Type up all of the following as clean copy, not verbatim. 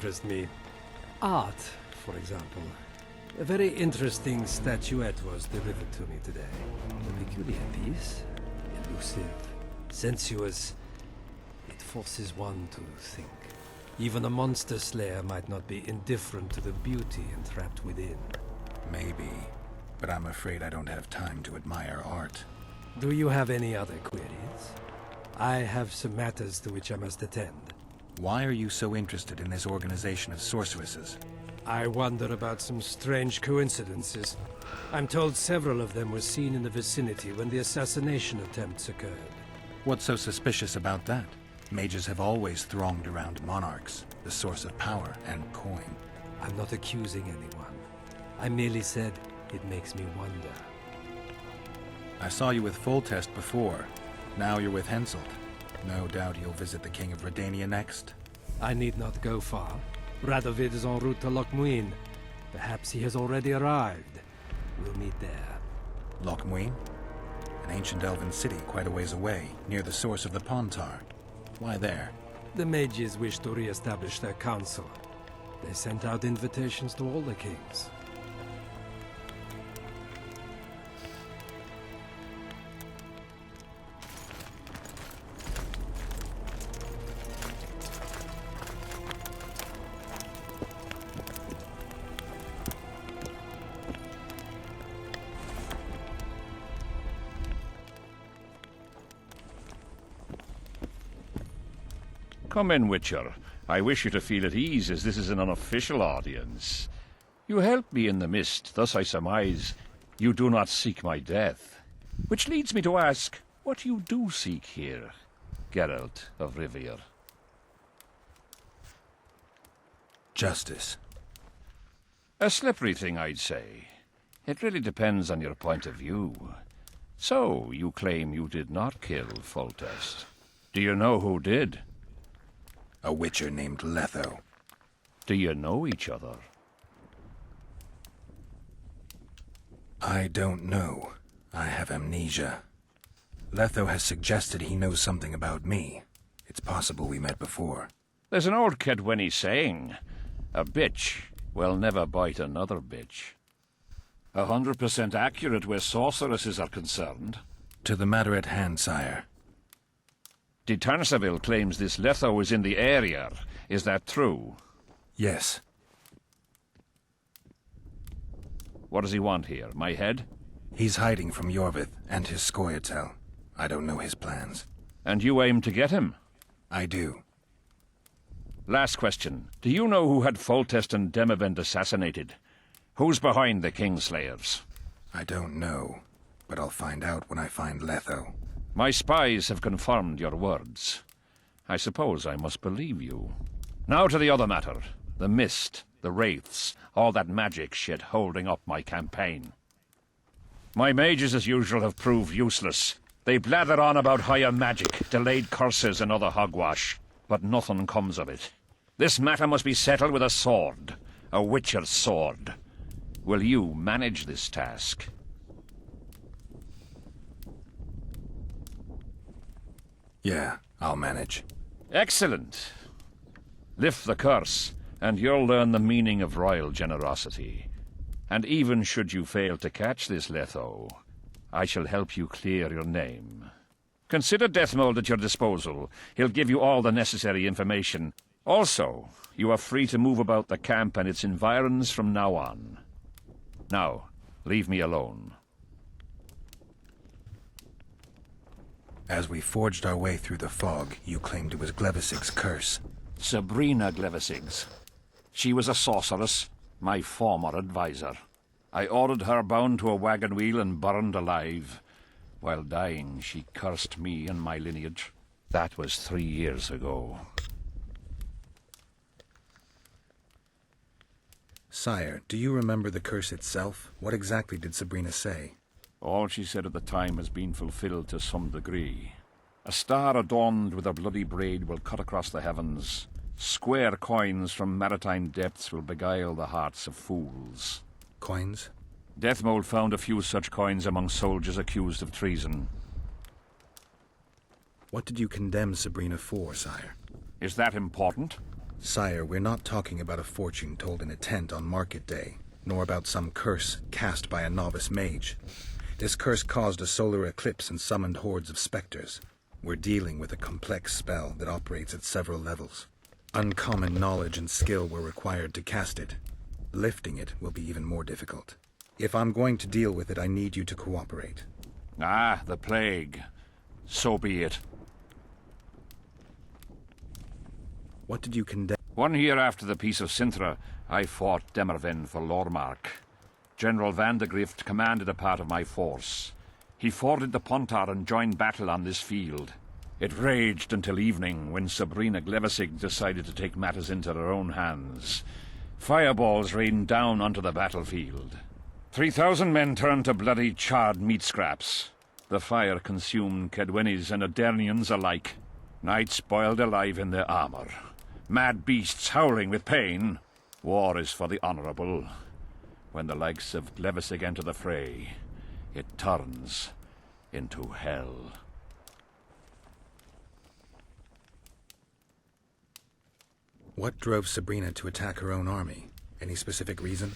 interest me. Art, for example. A very interesting statuette was delivered to me today. A peculiar piece. Elusive. Sensuous. It forces one to think. Even a monster slayer might not be indifferent to the beauty entrapped within. Maybe, but I'm afraid I don't have time to admire art. Do you have any other queries? I have some matters to which I must attend. Why are you so interested in this organization of sorceresses? I wonder about some strange coincidences. I'm told several of them were seen in the vicinity when the assassination attempts occurred. What's so suspicious about that? Mages have always thronged around monarchs, the source of power and coin. I'm not accusing anyone. I merely said it makes me wonder. I saw you with Foltest before. Now you're with Henselt. No doubt you'll visit the King of Redania next. I need not go far. Radovid is en route to Lochmuin. Perhaps he has already arrived. We'll meet there. Lochmuin? An ancient elven city quite a ways away, near the source of the Pontar. Why there? The mages wish to re-establish their council. They sent out invitations to all the kings. Come in, Witcher. I wish you to feel at ease, as this is an unofficial audience. You helped me in the mist, thus I surmise you do not seek my death. Which leads me to ask what you do seek here, Geralt of Rivia. Justice. A slippery thing, I'd say. It really depends on your point of view. So, you claim you did not kill Foltest. Do you know who did? A witcher named Letho. Do you know each other? I don't know. I have amnesia. Letho has suggested he knows something about me. It's possible we met before. There's an old Kedwenny saying, a bitch will never bite another bitch. 100% accurate where sorceresses are concerned. To the matter at hand, sire. De Tansarville claims this Letho is in the area. Is that true? Yes. What does he want here? My head? He's hiding from Yorvith and his Scoia'tael. I don't know his plans. And you aim to get him? I do. Last question. Do you know who had Foltest and Demavend assassinated? Who's behind the Kingslayers? I don't know, but I'll find out when I find Letho. My spies have confirmed your words. I suppose I must believe you. Now to the other matter. The mist, the wraiths, all that magic shit holding up my campaign. My mages, as usual, have proved useless. They blather on about higher magic, delayed curses and other hogwash, but nothing comes of it. This matter must be settled with a sword, a witcher's sword. Will you manage this task? Yeah, I'll manage. Excellent. Lift the curse, and you'll learn the meaning of royal generosity. And even should you fail to catch this Letho, I shall help you clear your name. Consider Deathmold at your disposal. He'll give you all the necessary information. Also, you are free to move about the camp and its environs from now on. Now, leave me alone. As we forged our way through the fog, you claimed it was Glevisig's curse. Sabrina Glevisig's. She was a sorceress, my former advisor. I ordered her bound to a wagon wheel and burned alive. While dying, she cursed me and my lineage. That was 3 years ago. Sire, do you remember the curse itself? What exactly did Sabrina say? All she said at the time has been fulfilled to some degree. A star adorned with a bloody braid will cut across the heavens. Square coins from maritime depths will beguile the hearts of fools. Coins? Deathmold found a few such coins among soldiers accused of treason. What did you condemn Sabrina for, sire? Is that important? Sire, we're not talking about a fortune told in a tent on market day, nor about some curse cast by a novice mage. This curse caused a solar eclipse and summoned hordes of specters. We're dealing with a complex spell that operates at several levels. Uncommon knowledge and skill were required to cast it. Lifting it will be even more difficult. If I'm going to deal with it, I need you to cooperate. Ah, the plague. So be it. What did you condemn? 1 year after the Peace of Sintra, I fought Demerven for Lormark. General Vandegrift commanded a part of my force. He forded the Pontar and joined battle on this field. It raged until evening, when Sabrina Glevissig decided to take matters into her own hands. Fireballs rained down onto the battlefield. 3,000 men turned to bloody charred meat scraps. The fire consumed Kedwenis and Adernians alike. Knights boiled alive in their armor. Mad beasts howling with pain. War is for the honorable. When the likes of Glevissig enter the fray, it turns into hell. What drove Sabrina to attack her own army? Any specific reason?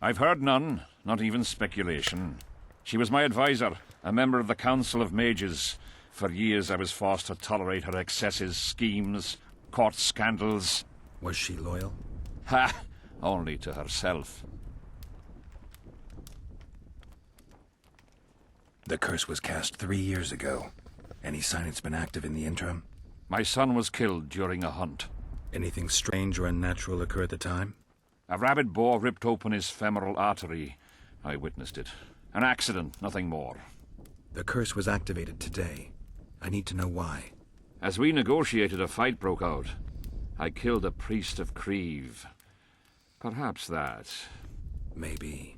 I've heard none, not even speculation. She was my advisor, a member of the Council of Mages. For years I was forced to tolerate her excesses, schemes, court scandals. Was she loyal? Ha! Only to herself. The curse was cast 3 years ago. Any sign it's been active in the interim? My son was killed during a hunt. Anything strange or unnatural occur at the time? A rabid boar ripped open his femoral artery. I witnessed it. An accident, nothing more. The curse was activated today. I need to know why. As we negotiated, a fight broke out. I killed a priest of Creve. Perhaps that. Maybe.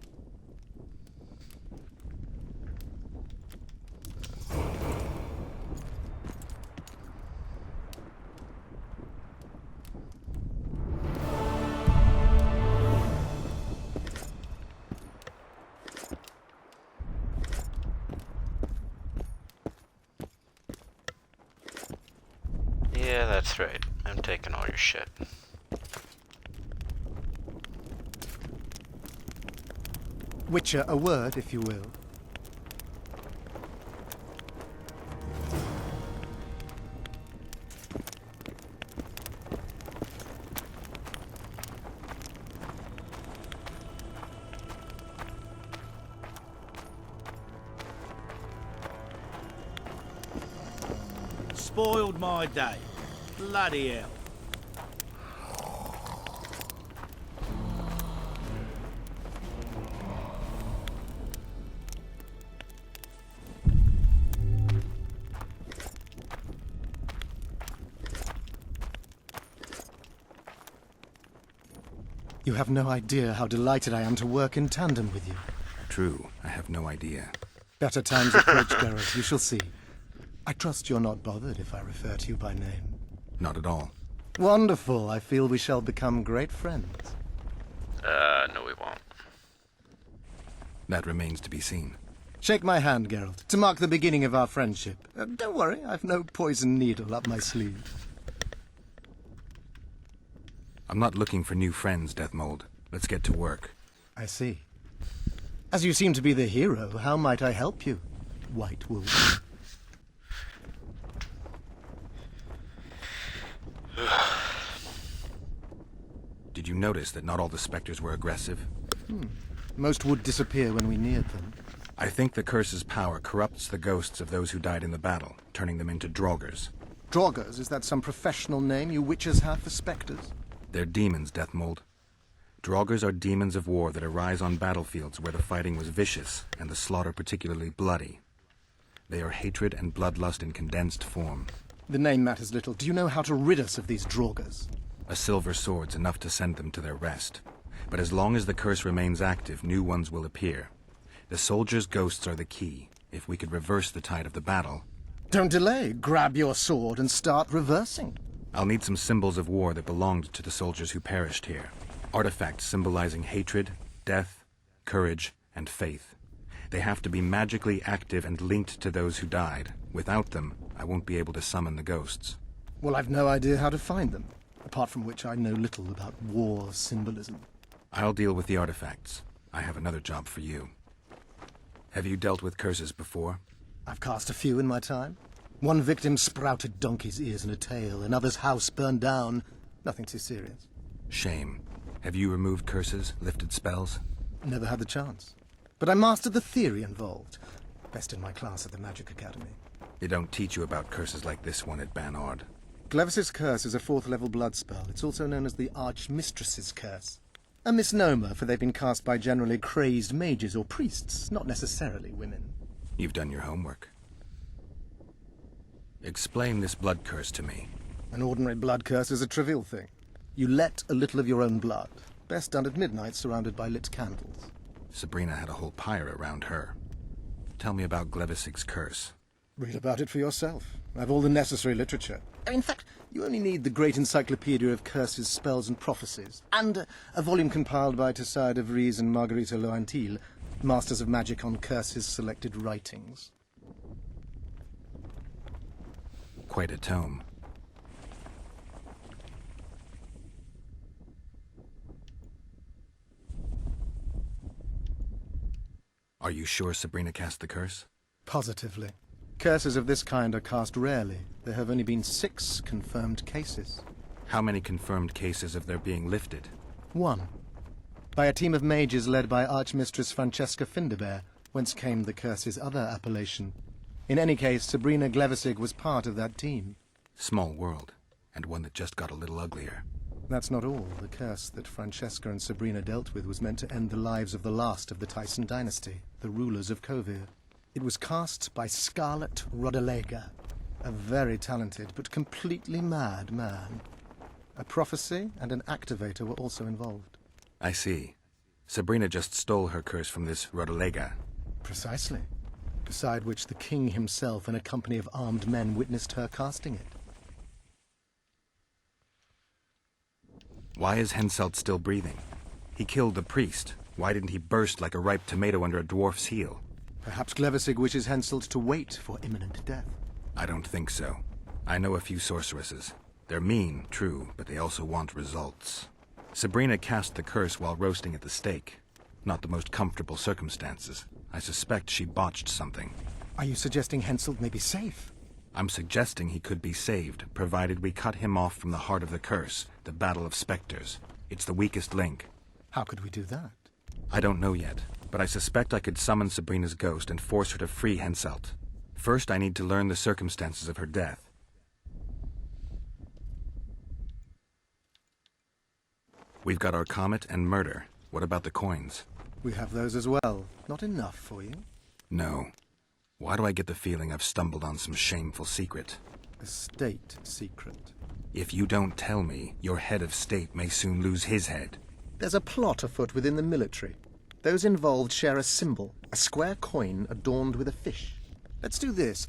Yeah, that's right. I'm taking all your shit. Witcher, a word, if you will. Spoiled my day. Bloody hell. You have no idea how delighted I am to work in tandem with you. True, I have no idea. Better times approach, Geralt, you shall see. I trust you're not bothered if I refer to you by name. Not at all. Wonderful. I feel we shall become great friends. No we won't. That remains to be seen. Shake my hand, Geralt, to mark the beginning of our friendship. Don't worry, I've no poison needle up my sleeve. I'm not looking for new friends, Deathmold. Let's get to work. I see. As you seem to be the hero, how might I help you, White Wolf? Did you notice that not all the specters were aggressive? Most would disappear when we neared them. I think the curse's power corrupts the ghosts of those who died in the battle, turning them into Draugrs. Draugrs, is that some professional name you witches have for specters? They're demons, Deathmold. Draugrs are demons of war that arise on battlefields where the fighting was vicious and the slaughter particularly bloody. They are hatred and bloodlust in condensed form. The name matters little. Do you know how to rid us of these Draugrs? A silver sword's enough to send them to their rest. But as long as the curse remains active, new ones will appear. The soldiers' ghosts are the key. If we could reverse the tide of the battle... Don't delay. Grab your sword and start reversing. I'll need some symbols of war that belonged to the soldiers who perished here. Artifacts symbolizing hatred, death, courage, and faith. They have to be magically active and linked to those who died. Without them, I won't be able to summon the ghosts. Well, I've no idea how to find them. apart from which I know little about war symbolism. I'll deal with the artifacts. I have another job for you. Have you dealt with curses before? I've cast a few in my time. One victim sprouted donkey's ears and a tail, another's house burned down. Nothing too serious. Shame. Have you removed curses, lifted spells? Never had the chance. But I mastered the theory involved. Best in my class at the Magic Academy. They don't teach you about curses like this one at Banord. Glevis's Curse is a 4th-level blood spell. It's also known as the Archmistress's Curse. A misnomer, for they've been cast by generally crazed mages or priests, not necessarily women. You've done your homework. Explain this blood curse to me. An ordinary blood curse is a trivial thing. You let a little of your own blood, best done at midnight surrounded by lit candles. Sabrina had a whole pyre around her. Tell me about Glevisig's curse. Read about it for yourself. I have all the necessary literature. In fact, you only need the Great Encyclopedia of Curses, Spells and Prophecies, and a volume compiled by Tessard de Vries and Marguerite Loantil, Masters of Magic on Curses Selected Writings. Quite a tome. Are you sure Sabrina cast the curse? Positively. Curses of this kind are cast rarely. There have only been 6 confirmed cases. How many confirmed cases of their being lifted? 1. By a team of mages led by Archmistress Francesca Findabair, whence came the curse's other appellation. In any case, Sabrina Glevisig was part of that team. Small world, and one that just got a little uglier. That's not all. The curse that Francesca and Sabrina dealt with was meant to end the lives of the last of the Tyson dynasty, the rulers of Kovir. It was cast by Scarlet Rodalega, a very talented but completely mad man. A prophecy and an activator were also involved. I see. Sabrina just stole her curse from this Rodalega. Precisely. Beside which the king himself and a company of armed men witnessed her casting it. Why is Henselt still breathing? He killed the priest. Why didn't he burst like a ripe tomato under a dwarf's heel? Perhaps Glevisig wishes Henselt to wait for imminent death. I don't think so. I know a few sorceresses. They're mean, true, but they also want results. Sabrina cast the curse while roasting at the stake. Not the most comfortable circumstances. I suspect she botched something. Are you suggesting Henselt may be safe? I'm suggesting he could be saved, provided we cut him off from the heart of the curse, the Battle of Spectres. It's the weakest link. How could we do that? I don't know yet, but I suspect I could summon Sabrina's ghost and force her to free Henselt. First, I need to learn the circumstances of her death. We've got our comet and murder. What about the coins? We have those as well. Not enough for you? No. Why do I get the feeling I've stumbled on some shameful secret? A state secret. If you don't tell me, your head of state may soon lose his head. There's a plot afoot within the military. Those involved share a symbol, a square coin adorned with a fish. Let's do this.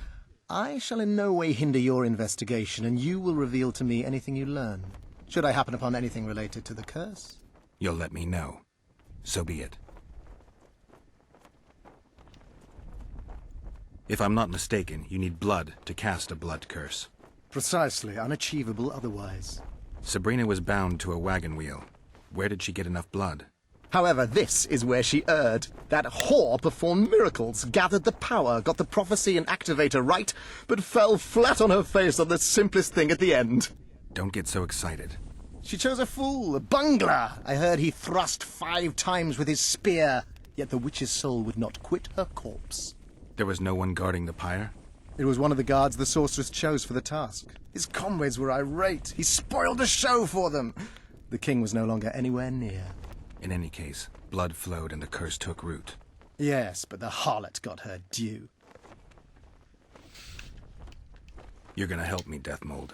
I shall in no way hinder your investigation, and you will reveal to me anything you learn. Should I happen upon anything related to the curse? You'll let me know. So be it. If I'm not mistaken, you need blood to cast a blood curse. Precisely, unachievable otherwise. Sabrina was bound to a wagon wheel. Where did she get enough blood? However, this is where she erred. That whore performed miracles, gathered the power, got the prophecy and activator right, but fell flat on her face on the simplest thing at the end. Don't get so excited. She chose a fool, a bungler. I heard he thrust 5 times with his spear, yet the witch's soul would not quit her corpse. There was no one guarding the pyre? It was one of the guards the sorceress chose for the task. His comrades were irate. He spoiled the show for them. The king was no longer anywhere near. In any case, blood flowed and the curse took root. Yes, but the harlot got her due. You're gonna help me, Deathmold.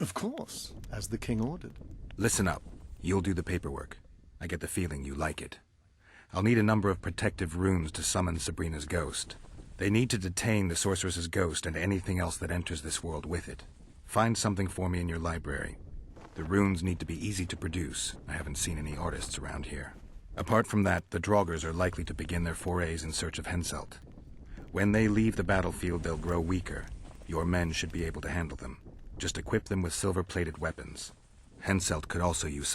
Of course, as the king ordered. Listen up. You'll do the paperwork. I get the feeling you like it. I'll need a number of protective runes to summon Sabrina's ghost. They need to detain the sorceress's ghost and anything else that enters this world with it. Find something for me in your library. The runes need to be easy to produce. I haven't seen any artists around here. Apart from that, the Draugrs are likely to begin their forays in search of Henselt. When they leave the battlefield, they'll grow weaker. Your men should be able to handle them. Just equip them with silver-plated weapons. Henselt could also use some